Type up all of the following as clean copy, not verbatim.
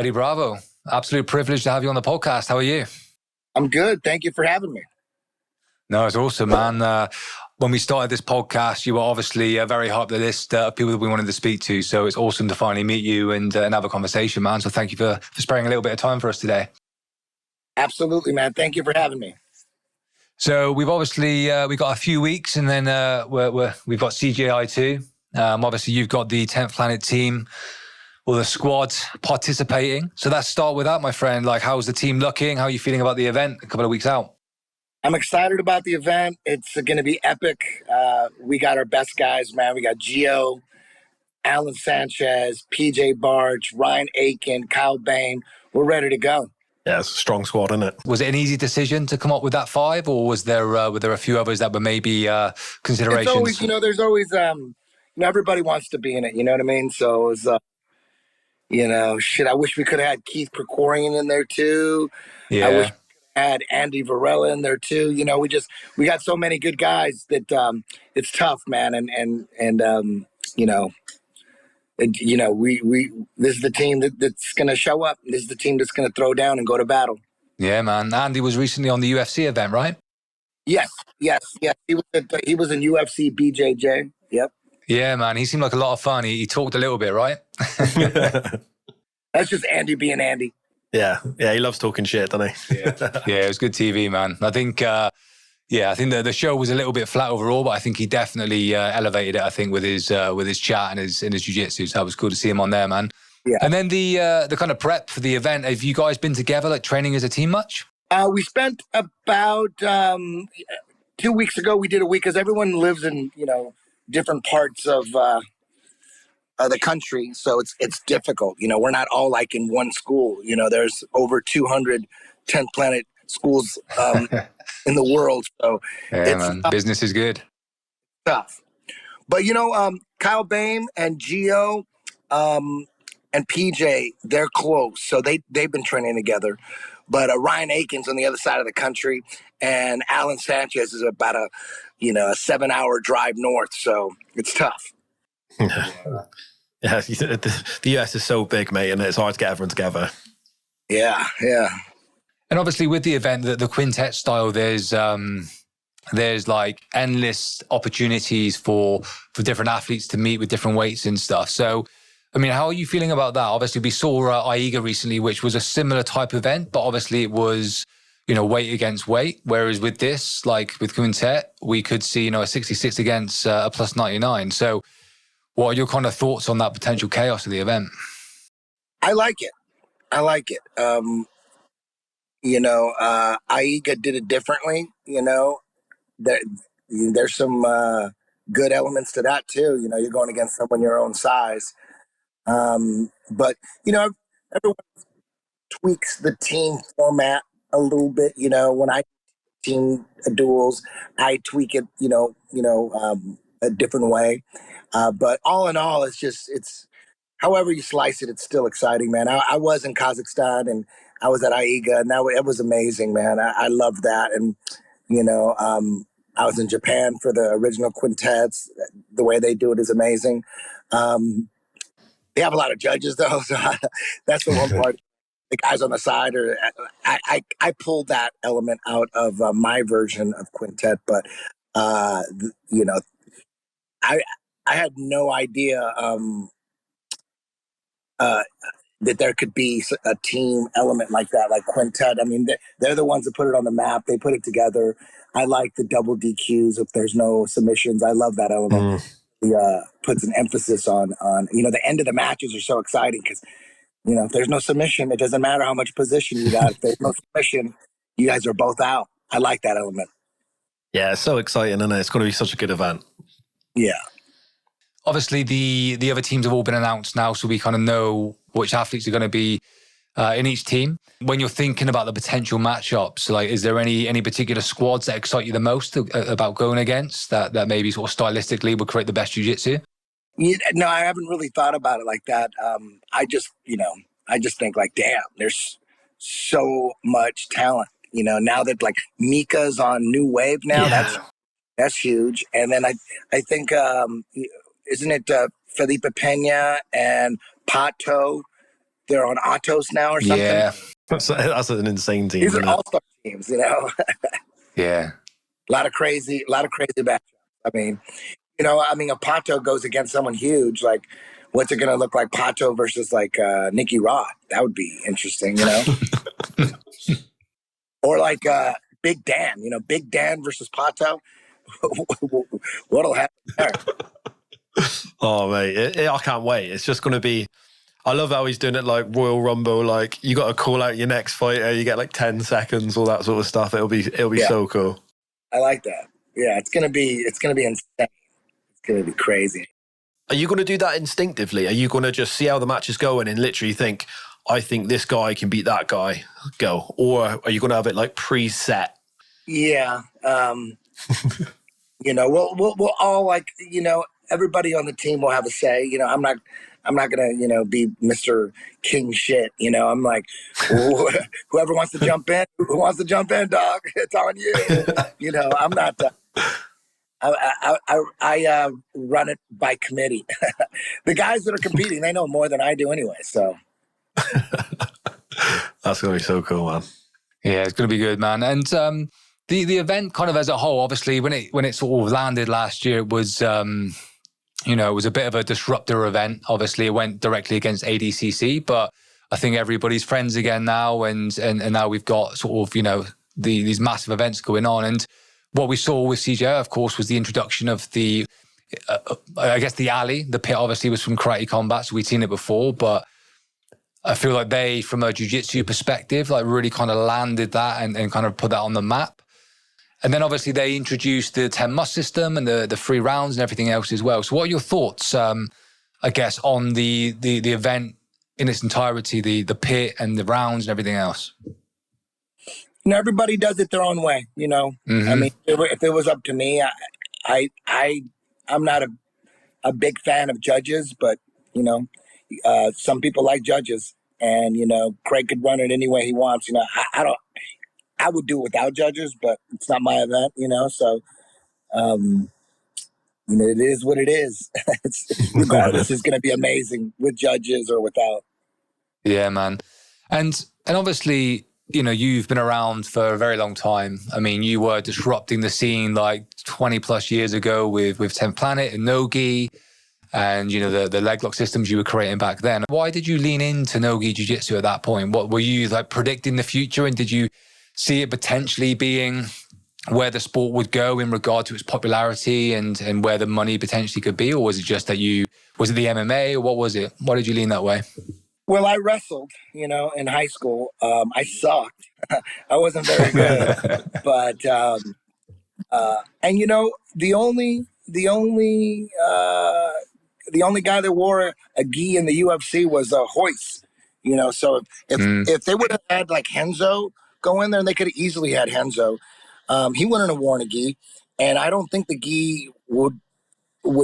Eddie Bravo, absolute privilege to have you on the podcast. How are you? I'm good. Thank you for having me. No, it's awesome, man. When we started this podcast, you were obviously very high up the list of people that we wanted to speak to. So it's awesome to finally meet you and have a conversation, man. So thank you for sparing a little bit of time for us today. Absolutely, man. Thank you for having me. So we've obviously, we got a few weeks and then we've got CGI too. Obviously, you've got the 10th Planet team or the squad participating. So let's start with that, my friend. Like, how's the team looking? How are you feeling about the event a couple of weeks out? I'm excited about the event. It's going to be epic. We got our best guys, man. We got Gio, Alan Sanchez, PJ Barge, Ryan Aiken, Kyle Bain. We're ready to go. Yeah, it's a strong squad, isn't it? Was it an easy decision to come up with that 5, or was there were there a few others that were maybe considerations? It's always, there's always, everybody wants to be in it. You know what I mean? So it was, I wish we could have had Keith Krikorian in there too. Yeah. I wish we could have had Andy Varela in there too. We got so many good guys that it's tough, man. This is the team that's going to show up. This is the team that's going to throw down and go to battle. Yeah, man. Andy was recently on the UFC event, right? Yes. He was in UFC BJJ. Yep. Yeah, man. He seemed like a lot of fun. He talked a little bit, right? That's just Andy being Andy. Yeah, he loves talking shit, doesn't he? Yeah, it was good TV, man. I think the show was a little bit flat overall, but I think he definitely elevated it. I think with his chat and his jiu-jitsu, so it was cool to see him on there, man. Yeah. And then the kind of prep for the event. Have you guys been together, like training as a team much? We spent about 2 weeks ago. We did a week because everyone lives in different parts of the country, so it's difficult. We're not all like in one school. There's over 200 10th Planet schools in the world. So yeah, man, business is good. Tough. But Kyle Bain and Gio and PJ, they're close. So they've been training together. But Ryan Aiken's on the other side of the country, and Alan Sanchez is about a 7-hour drive north. So it's tough. Yeah, the US is so big, mate, and it's hard to get everyone together. Yeah. And obviously with the event, the quintet style, there's like endless opportunities for different athletes to meet with different weights and stuff. So, I mean, how are you feeling about that? Obviously, we saw AIGA recently, which was a similar type event, but obviously it was, weight against weight. Whereas with this, like with quintet, we could see, a 66 against a plus 99. So what are your kind of thoughts on that potential chaos of the event? I like it. AIGA did it differently. There's some good elements to that too. You're going against someone your own size. But everyone tweaks the team format a little bit. When I team duels, I tweak it, a different way. But all in all, it's however you slice it, it's still exciting, man. I was in Kazakhstan and I was at AIGA, and it was amazing, man. I love that. And, I was in Japan for the original quintets. The way they do it is amazing. They have a lot of judges, though, so that's the one part. The guys on the side, I pulled that element out of my version of quintet, but I had no idea that there could be a team element like that, like quintet. I mean, they're the ones that put it on the map. They put it together. I like the double DQs if there's no submissions. I love that element. Puts an emphasis on the end of the matches are so exciting because if there's no submission, it doesn't matter how much position you got. If there's no submission, you guys are both out. I like that element. Yeah, it's so exciting, and it's going to be such a good event. Yeah. Obviously, the other teams have all been announced now, so we kind of know which athletes are going to be in each team. When you're thinking about the potential matchups, like, is there any particular squads that excite you the most about going against that maybe sort of stylistically would create the best jiu-jitsu? No, I haven't really thought about it like that. I just think like, damn, there's so much talent. Now that like Mika's on New Wave now, that's huge. And then I think isn't it Felipe Pena and Pato they're on Atos now or something. Yeah. That's an insane team. These are Isn't it? all-star teams, you know. Yeah. A lot of crazy matchups. I mean, if Pato goes against someone huge, like, what's it going to look like? Pato versus like Nicky Rod. That would be interesting, you know. Or like Big Dan, Big Dan versus Pato. What'll happen there? Oh, mate, I can't wait. It's just going to be. I love how he's doing it like Royal Rumble. Like, you got to call out your next fighter. You get like 10 seconds, all that sort of stuff. It'll be so cool. I like that. Yeah, it's gonna be insane. It's gonna be crazy. Are you going to do that instinctively? Are you going to just see how the match is going and literally think, I think this guy can beat that guy, go? Or are you going to have it like preset? Yeah. We'll all, like, everybody on the team will have a say. I'm not gonna, be Mr. King shit. I'm like, whoever wants to jump in, who wants to jump in, dog? It's on you. I'm not. I run it by committee. The guys that are competing, they know more than I do anyway. So that's gonna be so cool, man. Yeah, it's gonna be good, man. And the event kind of as a whole, obviously, when it sort of landed last year, it was it was a bit of a disruptor event. Obviously, it went directly against ADCC, but I think everybody's friends again now, and now we've got sort of these massive events going on. And what we saw with CJR, of course, was the introduction of the alley. The pit obviously was from Karate Combat, so we'd seen it before, but I feel like they, from a jiu-jitsu perspective, like really kind of landed that and kind of put that on the map. And then obviously they introduced the 10 must system and the 3 rounds and everything else as well. So what are your thoughts, I guess, on the event in its entirety, the pit and the rounds and everything else? Everybody does it their own way, Mm-hmm. I mean, if it was up to me, I'm not a big fan of judges, but, some people like judges, and, Craig could run it any way he wants. I would do it without judges, but it's not my event, so, it is what it is. Regardless, it's going to be amazing with judges or without. Yeah, man. And obviously, you've been around for a very long time. I mean, you were disrupting the scene like 20 plus years ago with 10th Planet and no-gi and, the leg lock systems you were creating back then. Why did you lean into no-gi jiu-jitsu at that point? What were you like predicting the future, and did you see it potentially being where the sport would go in regard to its popularity and where the money potentially could be? Or was it just that was it the MMA, or what was it? Why did you lean that way? Well, I wrestled, in high school. I sucked. I wasn't very good. But, the only guy that wore a gi in the UFC was Hoist, so if they would have had like Henzo go in there, and they could have easily had Henzo, he wouldn't have worn a gi. And I don't think the gi would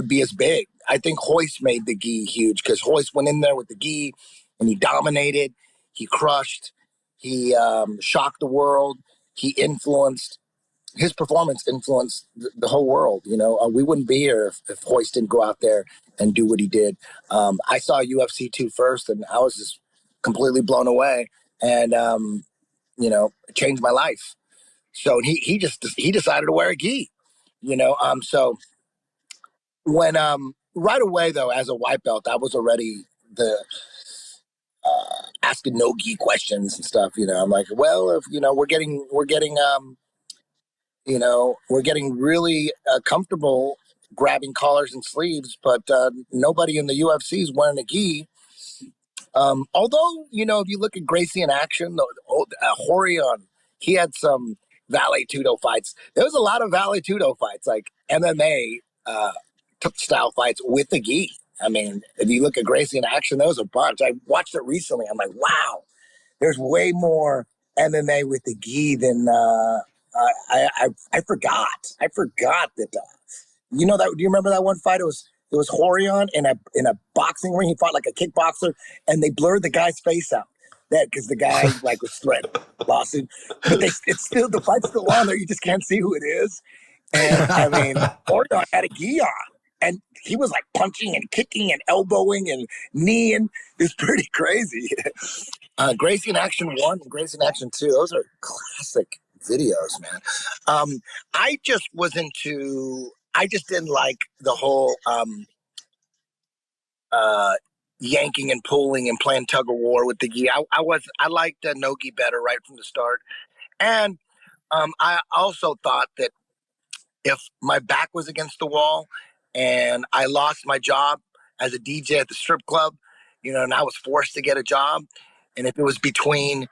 be as big. I think Hoist made the gi huge, because Hoist went in there with the gi and he dominated, he crushed, he shocked the world, his performance influenced the whole world. We wouldn't be here if Hoist didn't go out there and do what he did. I saw UFC 2 first, and I was just completely blown away, and it changed my life. So he decided to wear a gi, so when right away though, as a white belt, I was already asking no gi questions and stuff. I'm like, well, if we're getting really comfortable grabbing collars and sleeves, but nobody in the UFC is wearing a gi. Although, if you look at Gracie in action, Horion, he had some Vale Tudo fights. There was a lot of Vale Tudo fights, like MMA style fights with the gi. I mean, if you look at Gracie in action, there was a bunch. I watched it recently. I'm like, wow, there's way more MMA with the gi than I forgot. I forgot that. Do you remember that one fight? It was Horion in a boxing ring. He fought like a kickboxer, and they blurred the guy's face out. That because the guy like was threatened lawsuit, but the fight's still on there. You just can't see who it is. And I mean, Horion had a gi on. and he was like punching and kicking and elbowing and kneeing. It's pretty crazy. Gracie in Action 1 and Gracie in Action 2, those are classic videos, man. I just didn't like the whole yanking and pulling and playing tug of war with the gi. I liked no-gi better right from the start. And I also thought that if my back was against the wall and I lost my job as a DJ at the strip club, and I was forced to get a job, and if it was between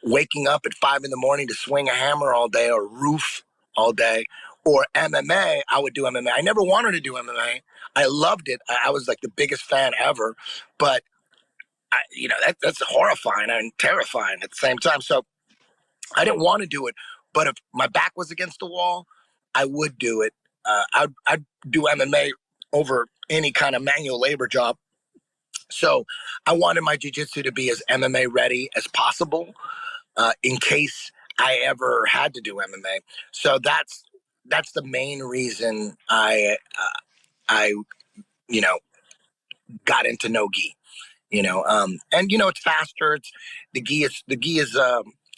waking up at 5 a.m. to swing a hammer all day or roof all day or MMA, I would do MMA. I never wanted to do MMA. I loved it. I was like the biggest fan ever, but that's horrifying and terrifying at the same time. So I didn't want to do it, but if my back was against the wall, I would do it. I'd do MMA over any kind of manual labor job. So I wanted my jiu-jitsu to be as MMA ready as possible in case I ever had to do MMA. So that's the main reason I got into no-gi. And it's faster. It's the gi is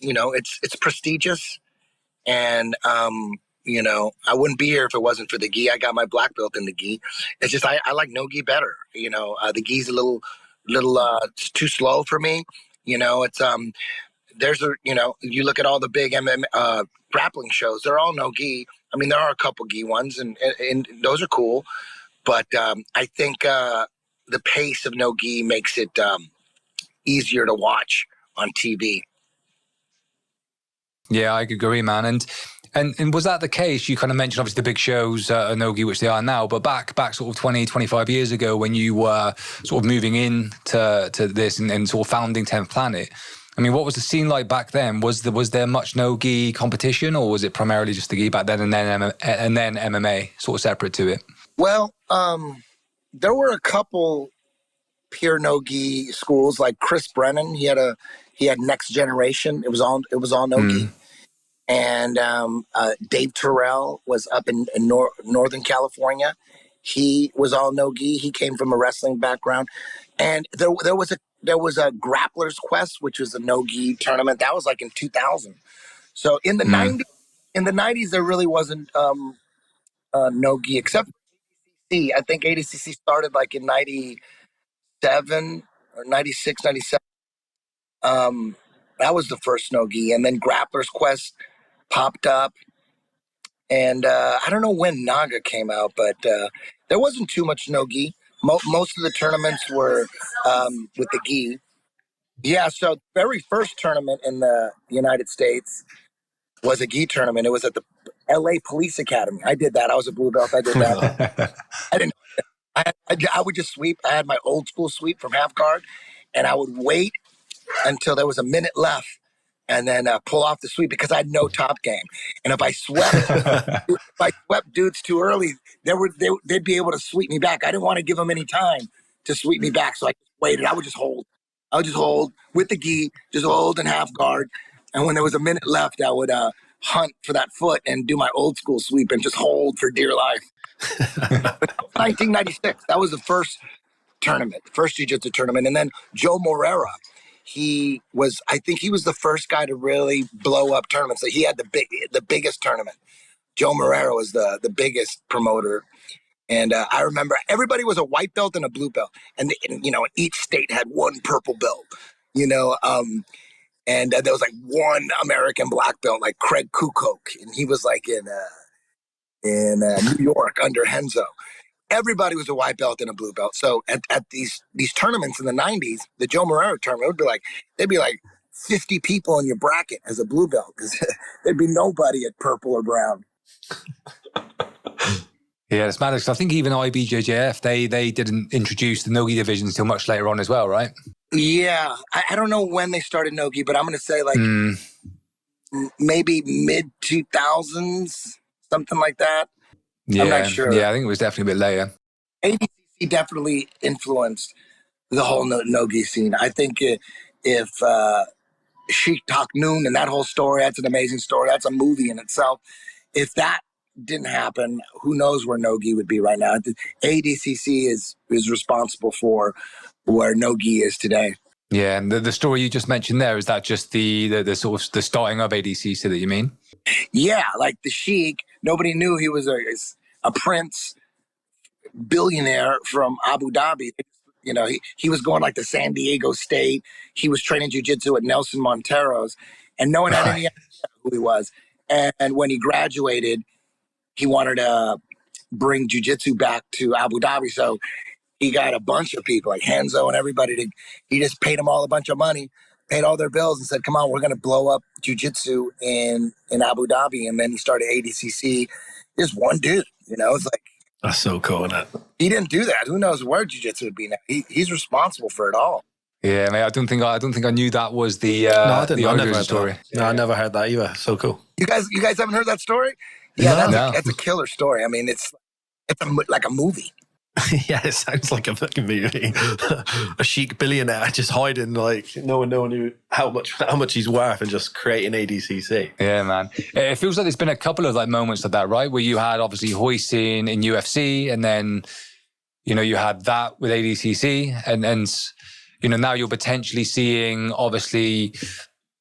it's prestigious, and I wouldn't be here if it wasn't for the gi. I got my black belt in the gi. It's just I like no-gi better. The gi's a little it's too slow for me. It's you look at all the big grappling shows, they're all no-gi. I mean, there are a couple gi ones, and those are cool, but I think the pace of no-gi makes it easier to watch on TV. Yeah, I agree, man. And was that the case? You kind of mentioned obviously the big shows no-gi, which they are now, but back sort of 20, 25 years ago when you were sort of moving into this and sort of founding 10th Planet, I mean, what was the scene like back then? Was there much no-gi competition, or was it primarily just the gi back then and then MMA sort of separate to it? Well, there were a couple pure no-gi schools, like Chris Brennan. He had Next Generation. It was all no-gi. And Dave Terrell was up in Northern California. He was all no-gi. He came from a wrestling background. And there was a Grappler's Quest, which was a no-gi tournament. That was like in 2000. So in the 90s, there really wasn't no-gi, except for ADCC. I think ADCC started like in 97 or 96, 97. That was the first no-gi. And then Grappler's Quest popped up. And I don't know when Naga came out, but there wasn't too much no-gi. Most of the tournaments were with the gi. Yeah, so the very first tournament in the United States was a gi tournament. It was at the LA Police Academy. I did that. I was a blue belt. I did that. I didn't. I would just sweep. I had my old school sweep from half guard, and I would wait until there was a minute left, and then pull off the sweep because I had no top game. And if I swept dudes too early, they'd be able to sweep me back. I didn't want to give them any time to sweep me back, so I just waited. I would just hold with the gi, just hold and half guard. And when there was a minute left, I would hunt for that foot and do my old school sweep and just hold for dear life. But that was 1996. That was the first tournament, first jiu-jitsu tournament. And then Joe Morera, I think he was the first guy to really blow up tournaments. So he had the biggest tournament. Joe Morera was the biggest promoter. And I remember everybody was a white belt and a blue belt. And each state had one purple belt, and there was like one American black belt, like Craig Kukok. And he was like in New York under Henzo. Everybody was a white belt and a blue belt. So at these tournaments in the 90s, the Joe Morera tournament, there'd be like 50 people in your bracket as a blue belt because there'd be nobody at purple or brown. Yeah, it's mad. I think even IBJJF, they didn't introduce the no-gi division until much later on as well, right? Yeah, I don't know when they started no-gi, but I'm going to say like maybe mid-2000s, something like that. Yeah, I'm not sure. Yeah, I think it was definitely a bit later. ADCC definitely influenced the whole no-gi scene. I think if Sheik Tak Noon and that whole story, that's an amazing story. That's a movie in itself. If that didn't happen, who knows where Nogi would be right now. The ADCC is responsible for where Nogi is today. Yeah, and the story you just mentioned there, is that just the sort of the starting of ADCC that you mean? Yeah, like the Sheik, nobody knew he was a prince billionaire from Abu Dhabi. You know, he was going like to San Diego State. He was training jiu-jitsu at Nelson Montero's, and no one had any idea who he was. And when he graduated, he wanted to bring jiu-jitsu back to Abu Dhabi. So he got a bunch of people like Hansen and everybody. He just paid them all a bunch of money, paid all their bills, and said, "Come on, we're going to blow up jiu-jitsu in Abu Dhabi." And then he started ADCC. Just one dude, you know. It's like, that's so cool, isn't it? he didn't do that. Who knows where jiu-jitsu would be now? He's responsible for it all. Yeah, mate. I don't think I knew that was the No, I didn't. the I never origin heard story. that. No, I never heard that either. So cool. You guys haven't heard that story? Yeah, No. that's a killer story. I mean, it's like a movie. Yeah, it sounds like a fucking movie. A chic billionaire just hiding, like no one knew how much he's worth, and just creating ADCC. Yeah, man. It feels like there's been a couple of like moments like that, right? Where you had obviously Hoist in UFC, and then you had that with ADCC, and now you're potentially seeing obviously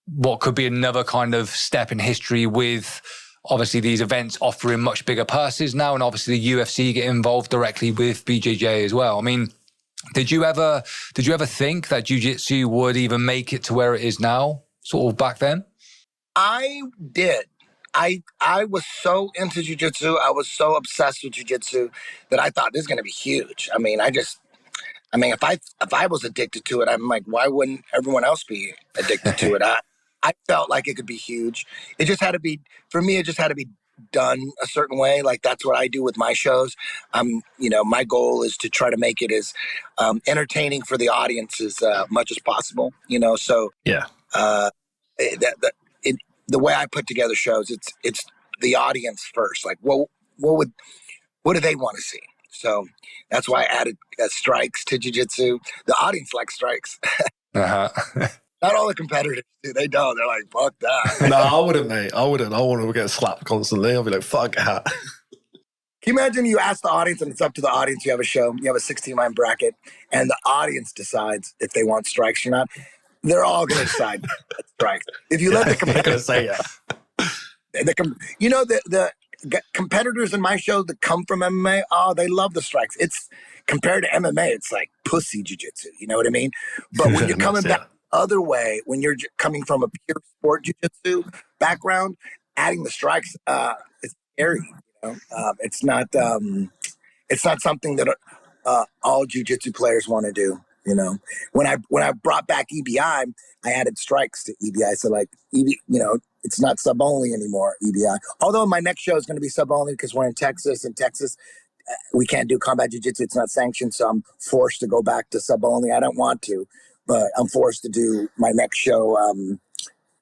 what could be another kind of step in history with obviously these events offering much bigger purses now, and obviously the UFC get involved directly with BJJ as well. I mean, did you ever think that jiu-jitsu would even make it to where it is now, sort of back then? I did. I was so into jiu-jitsu. I was so obsessed with jiu-jitsu that I thought this is going to be huge. I mean, if I was addicted to it, I'm like, why wouldn't everyone else be addicted to it? I felt like it could be huge. It just had to be, for me, it just had to be done a certain way. Like, that's what I do with my shows. My goal is to try to make it as entertaining for the audience as much as possible, so yeah. The way I put together shows, it's the audience first. Like, what do they want to see? So that's why I added strikes to jiu-jitsu. The audience likes strikes. Uh-huh. Not all the competitors do. They don't. They're like, fuck that. No, I wouldn't, mate. I wouldn't. I want to get slapped constantly. I'll be like, fuck that. Can you imagine you ask the audience, and it's up to the audience, you have a show, you have a 16-man bracket, and the audience decides if they want strikes or not? They're all going to decide strikes. If you let the competitors say yeah. The competitors in my show that come from MMA, oh, they love the strikes. It's compared to MMA, it's like pussy jiu-jitsu. You know what I mean? But when you're coming back the other way, when you're coming from a pure sport jiu-jitsu background, adding the strikes, it's scary. It's not something that all jiu-jitsu players want to do. When I brought back EBI, I added strikes to EBI. So like it's not sub only anymore, EBI. Although my next show is going to be sub only because we're in Texas. In Texas, we can't do combat jiu-jitsu. It's not sanctioned, so I'm forced to go back to sub only. I don't want to, but I'm forced to do my next show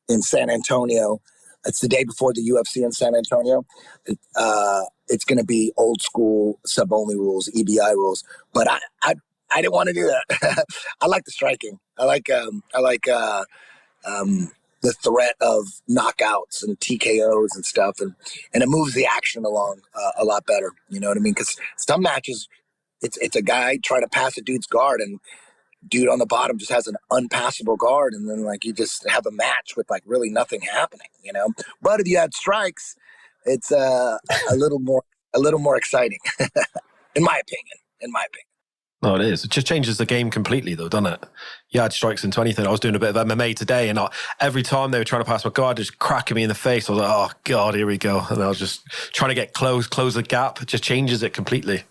in San Antonio. It's the day before the UFC in San Antonio. It's going to be old school sub only rules, EBI rules. But I didn't want to do that. I like the striking. I like the threat of knockouts and TKOs and stuff, and it moves the action along a lot better. You know what I mean? Because some matches, it's a guy trying to pass a dude's guard, and dude on the bottom just has an unpassable guard, and then like you just have a match with like really nothing happening. But if you add strikes, it's a little more exciting, in my opinion. No, it is. It just changes the game completely, though, doesn't it? You had strikes into anything. I was doing a bit of MMA today, and every time they were trying to pass my guard, just cracking me in the face. I was like, oh, God, here we go. And I was just trying to get close the gap. It just changes it completely.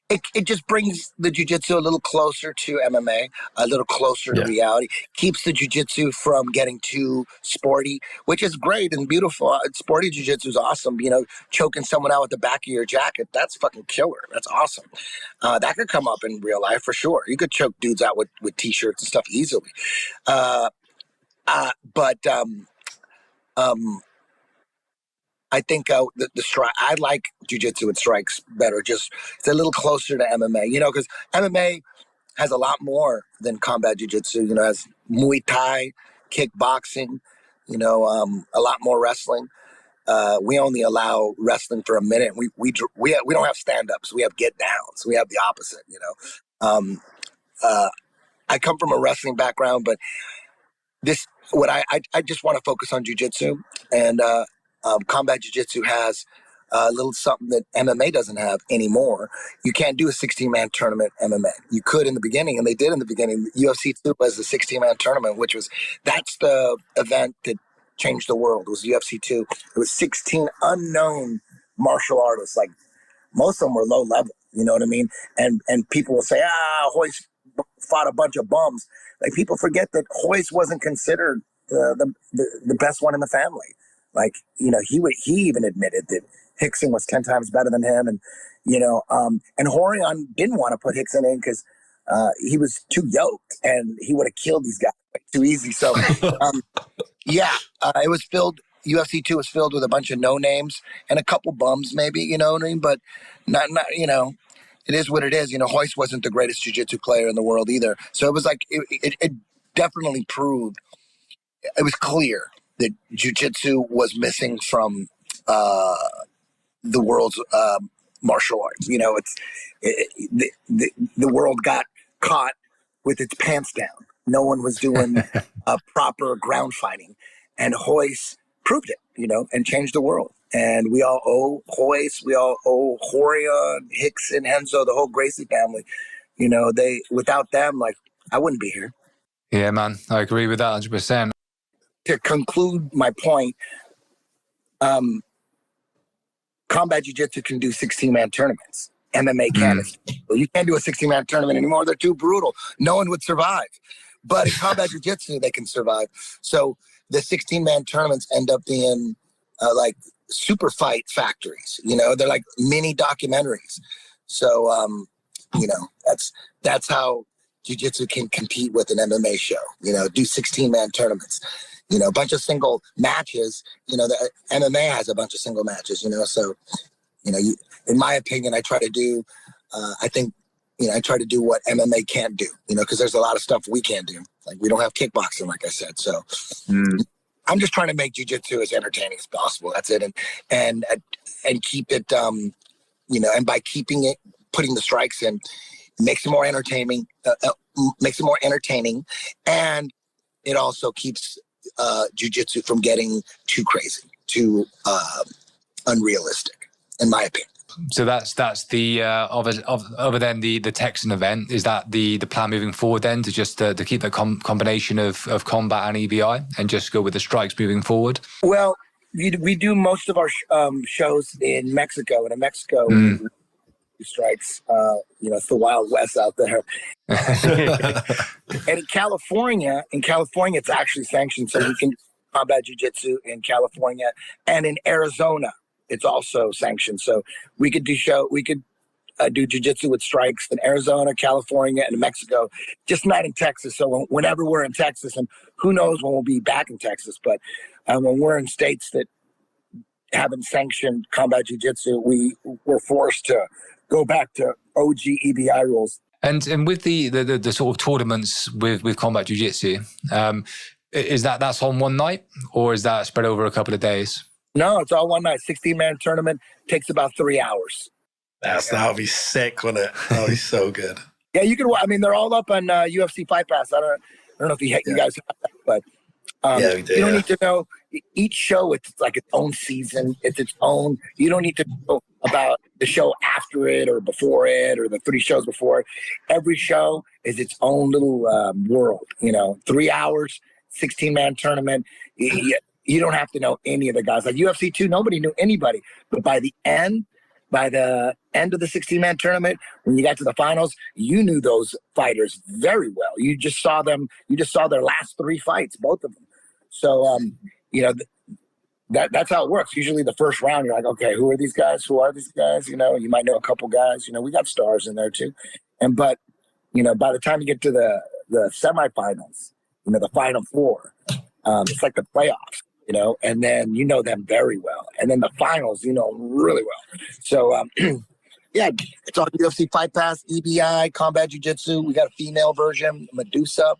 It just brings the jiu-jitsu a little closer to MMA, a little closer to reality, keeps the jiu-jitsu from getting too sporty, which is great and beautiful. Sporty jiu-jitsu is awesome. Choking someone out with the back of your jacket, that's fucking killer. That's awesome. That could come up in real life for sure. You could choke dudes out with T-shirts and stuff easily. I think the strike. I like jiu-jitsu with strikes better. Just it's a little closer to MMA. Because MMA has a lot more than combat jiu-jitsu. Has Muay Thai, kickboxing. A lot more wrestling. we only allow wrestling for a minute. We don't have stand-ups. We have get downs. We have the opposite, you know. I come from a wrestling background, but I just want to focus on jiu-jitsu, and Combat Jiu-Jitsu has a little something that MMA doesn't have anymore. You can't do a 16-man tournament MMA. You could in the beginning, and they did in the beginning. UFC 2 was the 16-man tournament, that's the event that changed the world, was UFC 2. It was 16 unknown martial artists. Like, most of them were low level, you know what I mean? And people will say, Hoist fought a bunch of bums. Like, people forget that Hoist wasn't considered the best one in the family. Like, you know, he even admitted that Hickson was 10 times better than him. And, you know, and Horion didn't want to put Hickson in because he was too yoked and he would have killed these guys too easy. So, it was filled. UFC 2 was filled with a bunch of no names and a couple bums, maybe, you know what I mean? But not, you know, it is what it is. You know, Hoist wasn't the greatest jiu-jitsu player in the world either. So it was like, it definitely proved, it was clear that jiu-jitsu was missing from the world's martial arts. You know, the world got caught with its pants down. No one was doing proper ground fighting. And Hoist proved it, you know, and changed the world. And we all owe Hoist, we all owe Horion, Hickson, Henzo, the whole Gracie family. You know, without them, like, I wouldn't be here. Yeah, man, I agree with that 100%. To conclude my point, Combat Jiu-Jitsu can do 16-man tournaments. MMA can't. Well, you can't do a 16-man tournament anymore. They're too brutal. No one would survive. But in Combat Jiu-Jitsu, they can survive. So the 16-man tournaments end up being like super fight factories. You know, they're like mini documentaries. So, you know, that's how Jiu-Jitsu can compete with an MMA show. You know, do 16-man tournaments. You know, a bunch of single matches. You know, the MMA has a bunch of single matches, you know. So, you know, in my opinion, I try to do, I try to do what MMA can't do, you know, because there's a lot of stuff we can't do. Like, we don't have kickboxing, like I said. So I'm just trying to make jiu-jitsu as entertaining as possible. That's it. And keep it, you know, and by keeping it, putting the strikes in, makes it more entertaining, and it also keeps jiu-jitsu from getting too crazy, too unrealistic, in my opinion. So that's the other than the Texan event, is that the plan moving forward then, to just to keep that combination of combat and EBI and just go with the strikes moving forward? Well, we do most of our shows in Mexico, and in Mexico strikes, you know, it's the Wild West out there. And in California, it's actually sanctioned, so we can do combat jiu-jitsu in California, and in Arizona it's also sanctioned. So we could do jiu-jitsu with strikes in Arizona, California, and Mexico, just not in Texas. So whenever we're in Texas, and who knows when we'll be back in Texas, but when we're in states that haven't sanctioned combat jiu-jitsu, we're forced to go back to OG EBI rules. And with the sort of tournaments with combat jiu-jitsu, is that's on one night, or is that spread over a couple of days? No, it's all one night. 16-man tournament takes about 3 hours. That would be sick, wouldn't it? That would be so good. Yeah, you can. I mean, they're all up on UFC Fight Pass. I don't know if you guys have that, but we do, you don't need to know. Each show, it's like its own season. It's its own. You don't need to know about the show after it or before it or the 3 shows before it. Every show is its own little world. You know, 3 hours, 16-man tournament. You don't have to know any of the guys. Like UFC 2, nobody knew anybody. But by the end of the 16-man tournament, when you got to the finals, you knew those fighters very well. You just saw them. You just saw their last 3 fights, both of them. So, you know, that's how it works. Usually the first round, you're like, okay, who are these guys? Who are these guys? You know, you might know a couple guys. You know, we got stars in there too. But, you know, by the time you get to the semifinals, you know, the final 4, it's like the playoffs. You know, and then you know them very well. And then the finals, you know, really well. So, yeah, it's on UFC Fight Pass, EBI, Combat Jiu-Jitsu. We got a female version, Medusa.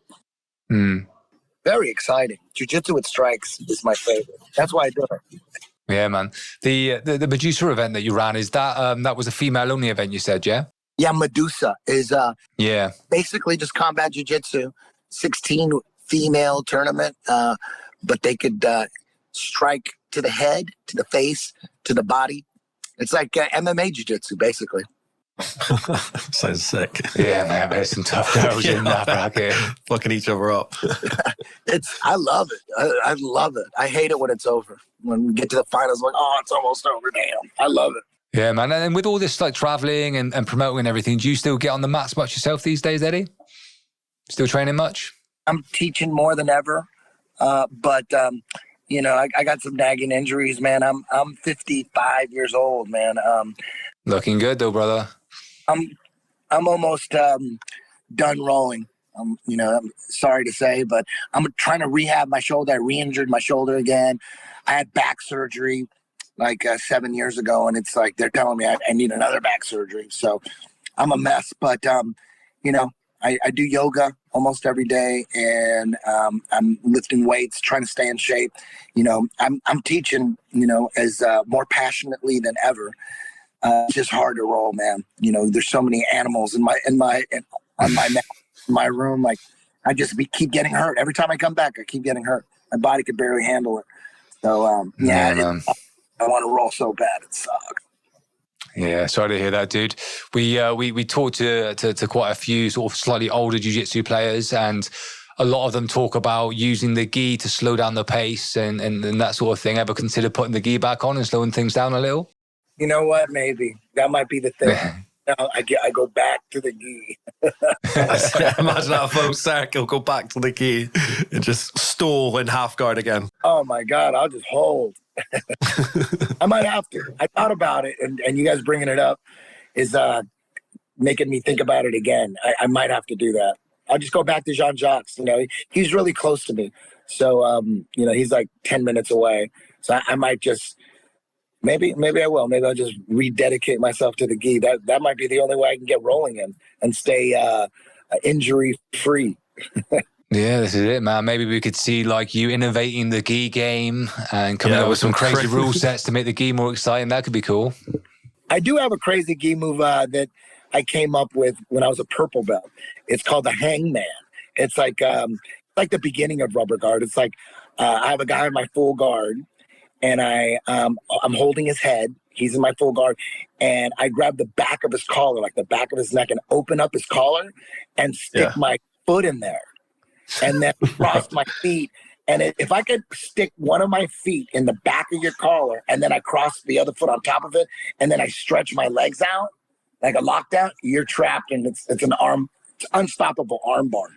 Very exciting. Jiu-Jitsu with strikes is my favorite. That's why I do it. Yeah, man. The Medusa event that you ran, is that that was a female only event, you said, yeah? Yeah, Medusa is Yeah. basically just combat jiu-jitsu, 16 female tournament, but they could strike to the head, to the face, to the body. It's like MMA jiu-jitsu, basically. Sounds sick. Yeah, man, there's some tough girls in that bracket. Fucking each other up. I love it. I love it. I hate it when it's over. When we get to the finals, like, oh, it's almost over. Damn. I love it. Yeah, man. And with all this like traveling and promoting and everything, do you still get on the mats much yourself these days, Eddie? Still training much? I'm teaching more than ever. But you know, I got some nagging injuries, man. I'm 55 years old, man. Looking good though, brother. I'm almost done rolling. You know, I'm sorry to say, but I'm trying to rehab my shoulder. I re-injured my shoulder again. I had back surgery like 7 years ago, and it's like they're telling me I need another back surgery. So I'm a mess. But you know, I do yoga almost every day, and I'm lifting weights, trying to stay in shape. You know, I'm teaching, you know, as more passionately than ever. It's just hard to roll, man. You know, there's so many animals in my room. Like, I just keep getting hurt. Every time I come back, I keep getting hurt. My body could barely handle it. So, I want to roll so bad. It sucks. Yeah, sorry to hear that, dude. We talked to quite a few sort of slightly older jiu-jitsu players, and a lot of them talk about using the gi to slow down the pace and that sort of thing. Ever consider putting the gi back on and slowing things down a little? You know what? Maybe that might be the thing. No, I go back to the gi. Imagine that full circle, go back to the gi and just stall in half guard again. Oh my God, I'll just hold. I might have to. I thought about it, and you guys bringing it up is making me think about it again. I might have to do that. I'll just go back to Jean-Jacques. You know, he's really close to me. So, you know, he's like 10 minutes away. So I might just... Maybe I will. Maybe I'll just rededicate myself to the gi. That might be the only way I can get rolling in and stay injury free. Yeah, this is it, man. Maybe we could see like you innovating the gi game and coming up with some crazy rule sets to make the gi more exciting. That could be cool. I do have a crazy gi move that I came up with when I was a purple belt. It's called the hangman. It's like the beginning of rubber guard. It's like I have a guy in my full guard, and I'm holding his head. He's in my full guard, and I grab the back of his collar, like the back of his neck, and open up his collar and stick my foot in there, and then cross my feet. And if I could stick one of my feet in the back of your collar, and then I cross the other foot on top of it, and then I stretch my legs out like a lockdown, you're trapped, and it's an unstoppable arm bar.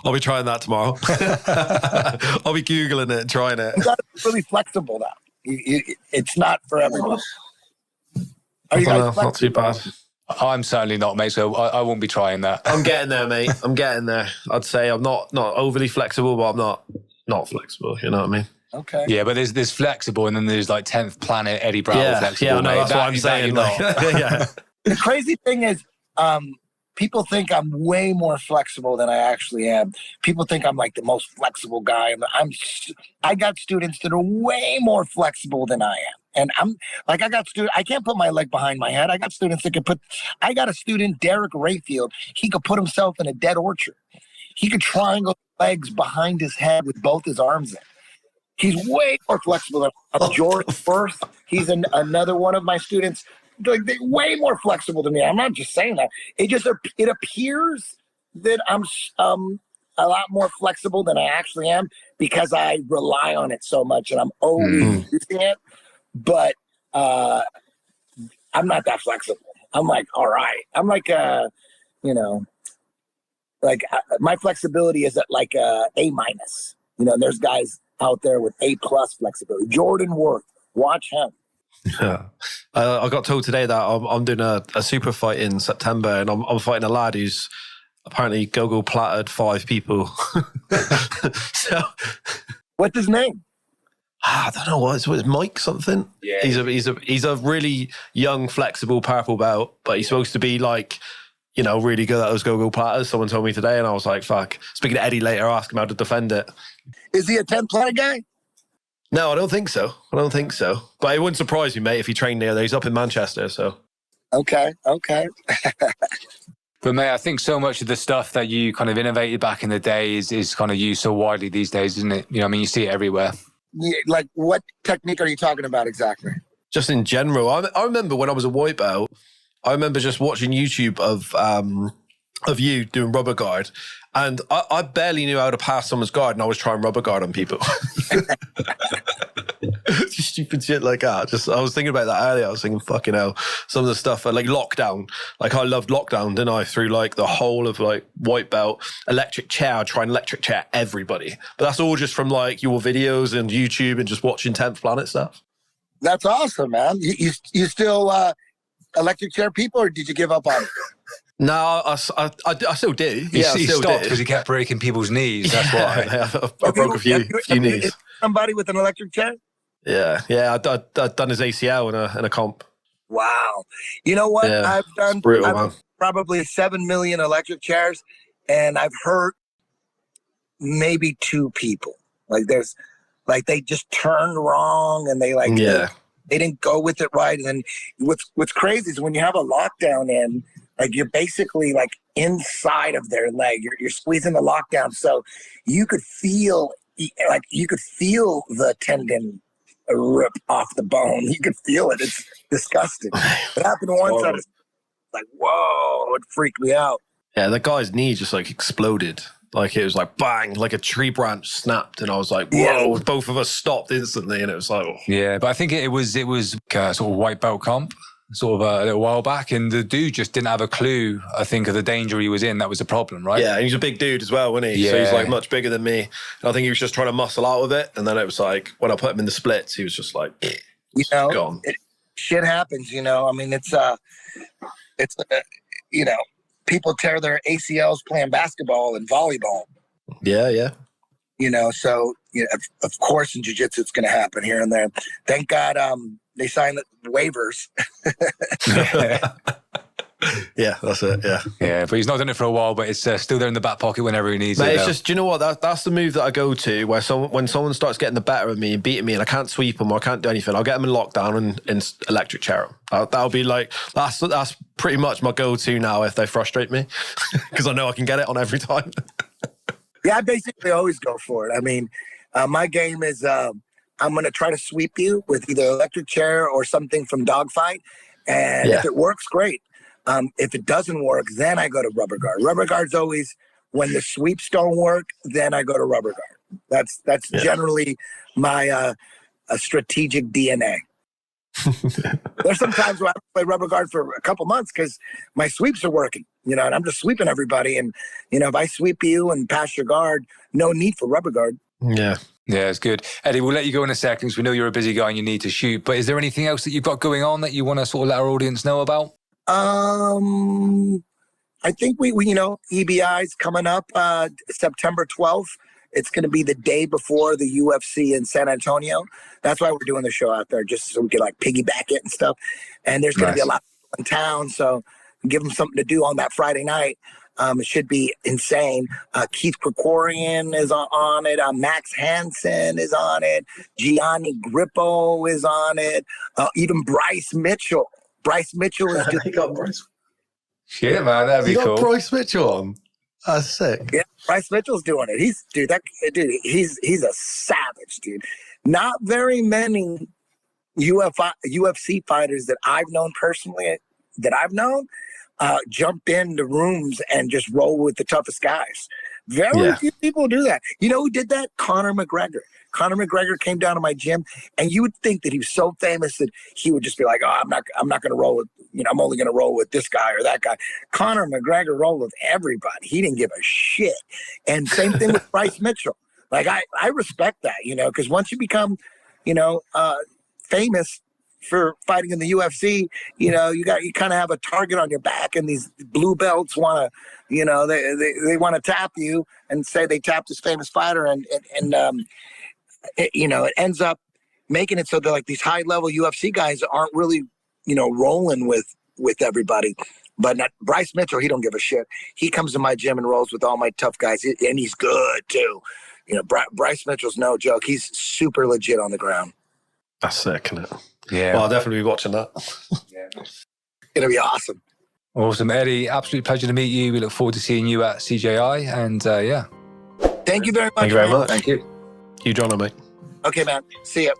I'll be trying that tomorrow. I'll be Googling it and trying it. It's really flexible, though. It's not for everyone. Are you guys not too bad. I'm certainly not, mate, so I won't be trying that. I'm getting there, mate. I'm getting there. I'd say I'm not overly flexible, but I'm not flexible. You know what I mean? Okay. Yeah, but there's flexible, and then there's like 10th planet Eddie Bravo flexible. Yeah, no, that's what I'm saying. Like, yeah. The crazy thing is, people think I'm way more flexible than I actually am. People think I'm like the most flexible guy. I got students that are way more flexible than I am. And I'm like, I can't put my leg behind my head. I got students that I got a student, Derek Rayfield. He could put himself in a dead orchard. He could triangle legs behind his head with both his arms in. He's way more flexible than George Firth. He's another one of my students. Like, they're way more flexible than me. I'm not just saying that. It appears that I'm a lot more flexible than I actually am because I rely on it so much and I'm always using it. But I'm not that flexible. I'm like, all right. I'm like, my flexibility is at like A-. You know, there's guys out there with A+ flexibility. Jordan Worth, watch him. Yeah. I got told today that I'm doing a super fight in September, and I'm fighting a lad who's apparently go plattered 5 people. So, what's his name? I don't know what it's Mike something. Yeah, he's a really young, flexible purple belt, but he's supposed to be like, you know, really good at those go platters. Someone told me today, and I was like, fuck. Speaking to Eddie later, ask him how to defend it. Is he a 10th planet guy? No, I don't think so. But it wouldn't surprise me, mate, if he trained near there. He's up in Manchester, so. Okay. But mate, I think so much of the stuff that you kind of innovated back in the day is kind of used so widely these days, isn't it? You know, I mean, you see it everywhere. Yeah, like, what technique are you talking about exactly? Just in general. I remember when I was a white belt, I remember just watching YouTube of you doing rubber guard, and I barely knew how to pass someone's guard, and I was trying rubber guard on people. Stupid shit like that. I was thinking about that earlier. I was thinking, fucking hell, some of the stuff like lockdown. Like I loved lockdown, didn't I? Through like the whole of like white belt, electric chair. I'd try and electric chair everybody. But that's all just from like your videos and YouTube and just watching 10th Planet stuff. That's awesome, man. You still electric chair people, or did you give up on it? No, I still do. He still stopped do. because he kept breaking people's knees. That's why. I broke a few knees. Somebody with an electric chair? Yeah. I'd done his ACL in a comp. Wow. You know what? Yeah, I've done brutal, man. Probably 7 million electric chairs, and I've hurt maybe 2 people. Like they just turned wrong, and they they didn't go with it right. And then what's crazy is when you have a lockdown in, like you're basically like inside of their leg. You're squeezing the lockdown, so you could feel the tendon rip off the bone. You could feel it. It's disgusting. It happened once. I was like, whoa! It freaked me out. Yeah, the guy's knee just like exploded. Like it was like bang, like a tree branch snapped, and I was like, whoa! Yeah. Both of us stopped instantly, and it was like, oh. Yeah. But I think it was sort of white belt comp, sort of a little while back, and the dude just didn't have a clue, I think, of the danger he was in. That was the problem, right? Yeah, and he's a big dude as well, wasn't he? Yeah. So he's like much bigger than me. And I think he was just trying to muscle out of it, and then it was like when I put him in the splits, he was just like, gone. Shit happens, you know. I mean, it's you know, people tear their ACLs playing basketball and volleyball. Yeah. You know, so of course in jiu-jitsu it's going to happen here and there. Thank God they signed the waivers. Yeah, that's it. Yeah, but he's not done it for a while, but it's still there in the back pocket whenever he needs it. It's just, do you know what? That's the move that I go to where when someone starts getting the better of me and beating me and I can't sweep them or I can't do anything, I'll get them in lockdown and electric chair them. That'll be like, that's pretty much my go-to now if they frustrate me because I know I can get it on every time. Yeah, I basically always go for it. I mean, my game is I'm going to try to sweep you with either electric chair or something from Dogfight. And if it works, great. If it doesn't work, then I go to rubber guard. Rubber guard's always when the sweeps don't work, then I go to rubber guard. That's generally my strategic DNA. There's some times where I play rubber guard for a couple months because my sweeps are working, and I'm just sweeping everybody. And, if I sweep you and pass your guard, no need for rubber guard. Yeah. Yeah, it's good. Eddie, we'll let you go in a second because we know you're a busy guy and you need to shoot. But is there anything else that you've got going on that you want to sort of let our audience know about? I think we EBI's coming up September 12th. It's going to be the day before the UFC in San Antonio. That's why we're doing the show out there, just so we can piggyback it and stuff. And there's going to be a lot of people in town, so give them something to do on that Friday night. It should be insane. Keith Krikorian is on it. Max Hansen is on it. Gianni Grippo is on it. Even Bryce Mitchell. Bryce Mitchell is doing. He got Bryce. Shit, man, that'd be cool. Got Bryce Mitchell on. That's sick. Yeah, Bryce Mitchell's doing it. He's a savage, dude. Not very many UFC fighters that I've known personally jump into rooms and just roll with the toughest guys. Very few people do that. You know who did that? Conor McGregor. Conor McGregor came down to my gym, and you would think that he was so famous that he would just be like, "Oh, I'm not going to roll with, I'm only going to roll with this guy or that guy." Conor McGregor rolled with everybody. He didn't give a shit. And same thing with Bryce Mitchell. Like I respect that, because once you become, famous for fighting in the UFC, you kind of have a target on your back, and these blue belts want to, they want to tap you and say they tapped this famous fighter, and it ends up making it so that like these high level UFC guys aren't really, rolling with everybody. But Bryce Mitchell, he don't give a shit. He comes to my gym and rolls with all my tough guys, and he's good too. You know, Bryce Mitchell's no joke. He's super legit on the ground. That's sick, isn't it? Yeah. Well, I'll definitely be watching that. It's gonna be awesome. Awesome, Eddie. Absolute pleasure to meet you. We look forward to seeing you at CJI, and yeah. Thank you very much. Thank you very man. much. Thank you. You, John, mate. Okay, man. See ya.